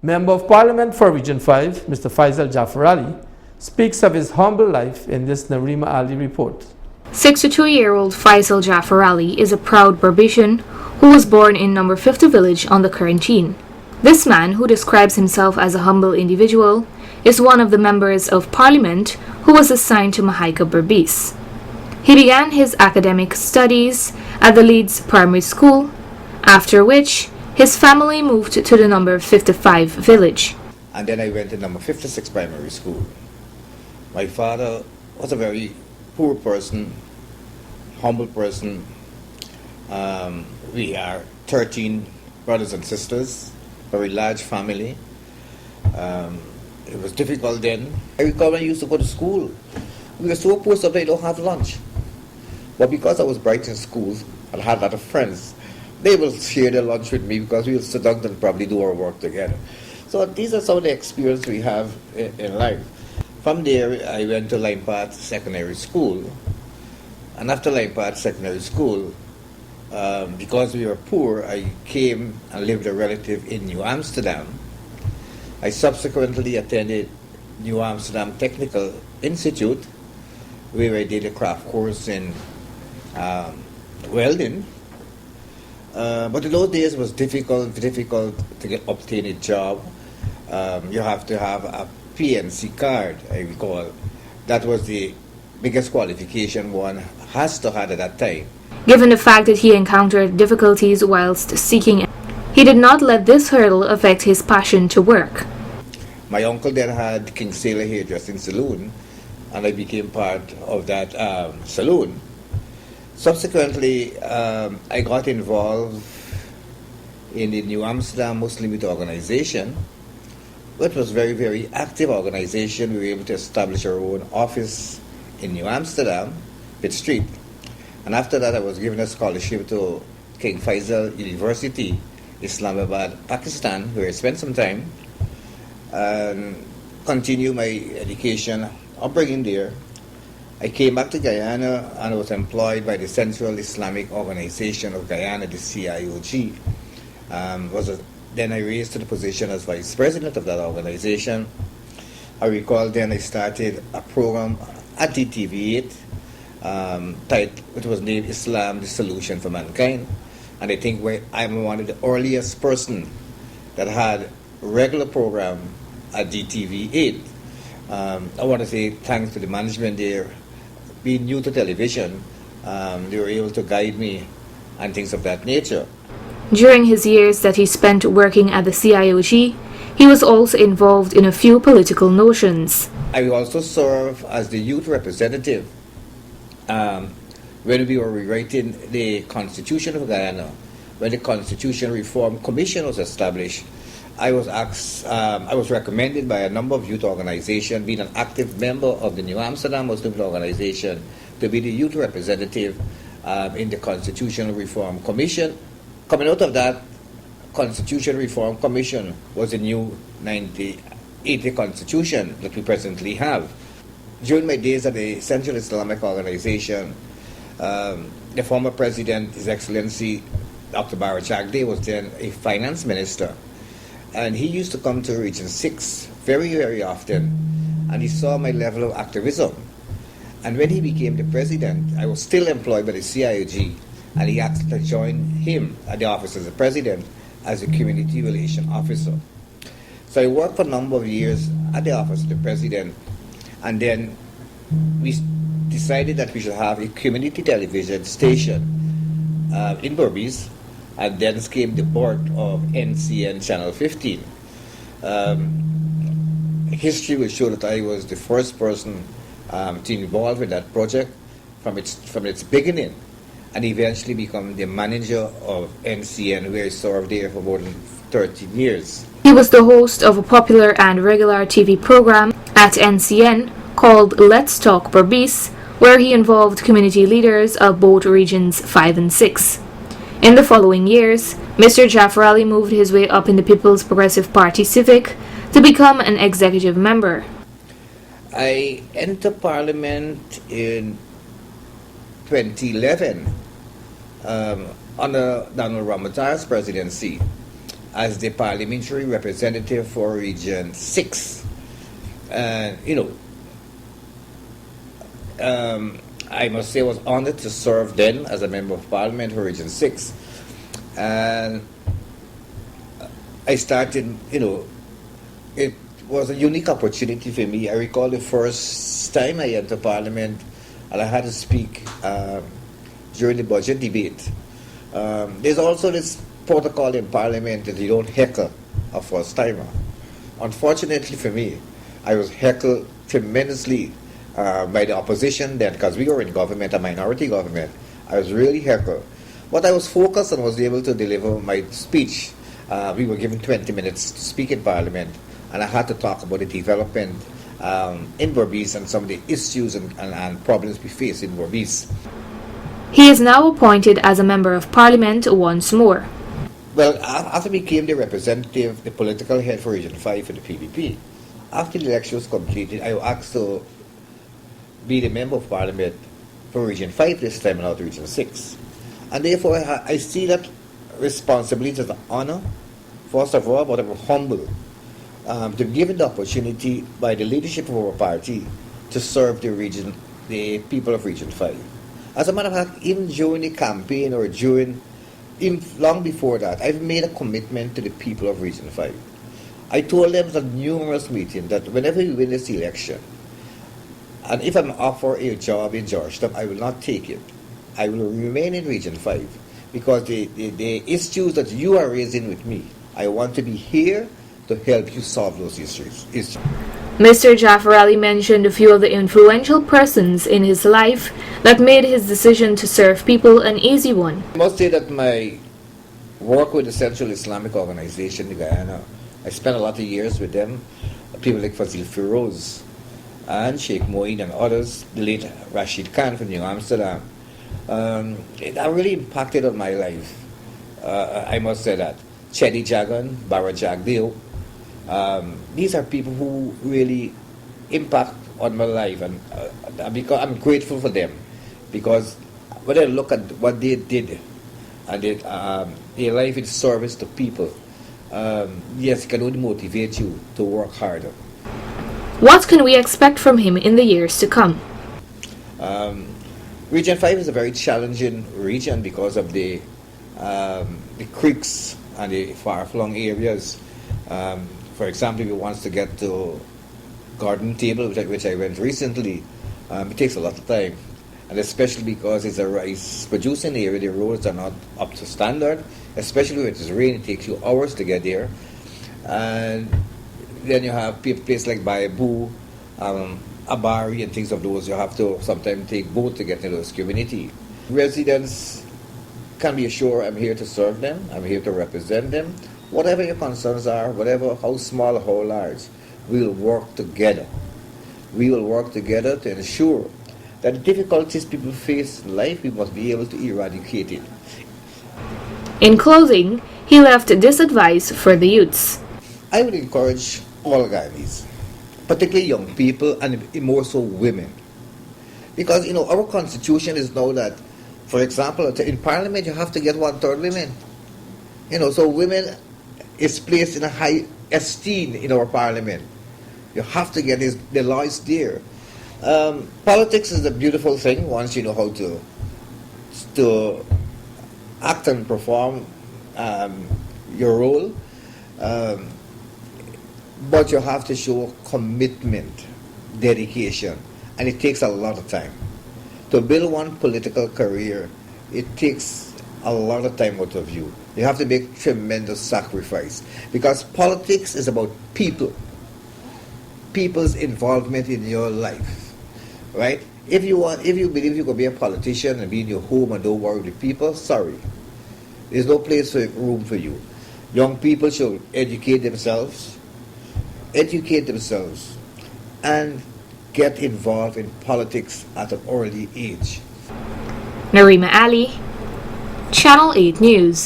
Member of Parliament for Region 5, Mr. Faizal Jaffarally, speaks of his humble life in this Narima Ali report. 62-year-old Faizal Jaffarally is a proud Barbadian who was born in number 50 village on the Quarantine. This man, who describes himself as a humble individual, is one of the members of Parliament who was assigned to Mahaika Berbice. He began his academic studies at the Leeds Primary School, after which his family moved to the number 55 village. And then I went to number 56 Primary School. My father was a very poor person, humble person. We are 13 brothers and sisters, very large family. It was difficult then. I recall when I used to go to school, we were so poor sometimes I don't have lunch. But because I was bright in school and had a lot of friends, they will share their lunch with me because we will sit down and probably do our work together. So these are some of the experiences we have in life. From there, I went to Lime Park Secondary School. And after Lime Park Secondary School, because we were poor, I came and lived with a relative in New Amsterdam. I subsequently attended New Amsterdam Technical Institute, where I did a craft course in welding. But in those days it was difficult to obtain a job. You have to have a PNC card, I recall. That was the biggest qualification one has to have at that time. Given the fact that he encountered difficulties whilst seeking, he did not let this hurdle affect his passion to work. My uncle then had King Sailor Hairdressing Saloon, and I became part of that saloon. Subsequently, I got involved in the New Amsterdam Muslim Youth Organization, which was a very, very active organization. We were able to establish our own office in New Amsterdam, Pitt Street. And after that, I was given a scholarship to King Faizal University, Islamabad, Pakistan, where I spent some time and continued my education upbringing there. I came back to Guyana and was employed by the Central Islamic Organization of Guyana, the CIOG. Then I raised to the position as vice president of that organization. I recall then I started a program at DTV8, it was named Islam, the Solution for Mankind. And I think I'm one of the earliest person that had regular program at DTV8. I want to say thanks to the management there. Being new to television, they were able to guide me and things of that nature. During his years that he spent working at the CIOG, he was also involved in a few political notions. I also served as the youth representative when we were rewriting the Constitution of Guyana. When the Constitution Reform Commission was established, I was recommended by a number of youth organizations, being an active member of the New Amsterdam Muslim Organization, to be the youth representative in the Constitutional Reform Commission. Coming out of that Constitution Reform Commission was the new 1980 Constitution that we presently have. During my days at the Central Islamic Organization, the former president, His Excellency Dr. Barra Chagde, was then a finance minister. And he used to come to Region 6 very, very often, and he saw my level of activism. And when he became the president, I was still employed by the CIOG, and he asked to join him at the office as the president as a community relation officer. So I worked for a number of years at the office of the president, and then we decided that we should have a community television station in Berbice, and then came the board of NCN Channel 15. History will show that I was the first person to involve in that project from its beginning, and eventually become the manager of NCN, where I served there for more than 13 years. He was the host of a popular and regular TV program at NCN called Let's Talk Berbice, where he involved community leaders of both regions 5 and 6. In the following years, Mr. Jaffarally moved his way up in the People's Progressive Party Civic to become an executive member. I entered Parliament in 2011 under Donald Ramatar's presidency. as the parliamentary representative for Region 6. And, I must say I was honored to serve then as a member of parliament for Region 6. And I started, it was a unique opportunity for me. I recall the first time I entered parliament and I had to speak during the budget debate. There's also this protocol in parliament that you don't heckle a first timer. Unfortunately for me, I was heckled tremendously by the opposition then, because we were in government, a minority government. I was really heckled. But I was focused and was able to deliver my speech. We were given 20 minutes to speak in parliament, and I had to talk about the development in Berbice and some of the issues and problems we face in Berbice. He is now appointed as a member of parliament once more. Well, after I became the representative, the political head for Region 5 for the PDP, after the election was completed, I was asked to be the member of parliament for Region 5 this time, not Region 6. And therefore, I see that responsibility as an honor, first of all, but I'm humble to be given the opportunity by the leadership of our party to serve the people of Region 5. As a matter of fact, even during the campaign or long before that, I've made a commitment to the people of Region 5. I told them at numerous meetings that whenever we win this election, and if I'm offered a job in Georgetown, I will not take it. I will remain in Region 5 because the issues that you are raising with me, I want to be here to help you solve those issues. Mr. Jaffarally mentioned a few of the influential persons in his life that made his decision to serve people an easy one. I must say that my work with the Central Islamic Organization in Guyana, I spent a lot of years with them. People like Faizal and Sheikh Moeen and others, the late Rashid Khan from New Amsterdam. It really impacted on my life. I must say that. Chedi Jagan, Bara Jagdeo, these are people who really impact on my life, and because I'm grateful for them, because when I look at what they did and their life in service to people, yes, it can only motivate you to work harder. What can we expect from him in the years to come? Region 5 is a very challenging region because of the creeks and the far-flung areas. For example, if you want to get to Garden Table, which I went recently, it takes a lot of time. And especially because it's a rice-producing area, the roads are not up to standard. Especially when it's rain, it takes you hours to get there. And then you have places like Bayabu, Abari, and things of those. You have to sometimes take boat to get into those community. Residents can be assured I'm here to serve them. I'm here to represent them. Whatever your concerns are, how small or how large, we'll work together. We will work together to ensure that the difficulties people face in life, we must be able to eradicate it. In closing, he left this advice for the youths. I would encourage all Guyanese, particularly young people and more so women. Because, our constitution is now that, for example, in parliament you have to get 1/3 women. So women is placed in a high esteem in our parliament. You have to get the law is there. Politics is a beautiful thing once you know how to act and perform your role. But you have to show commitment, dedication, and it takes a lot of time. To build one political career, it takes a lot of time out of you. You have to make tremendous sacrifice because politics is about people, people's involvement in your life, right? If you believe you can be a politician and be in your home and don't worry with people, sorry, there's no room for you. Young people should educate themselves, and get involved in politics at an early age. Narima Ali, Channel 8 News.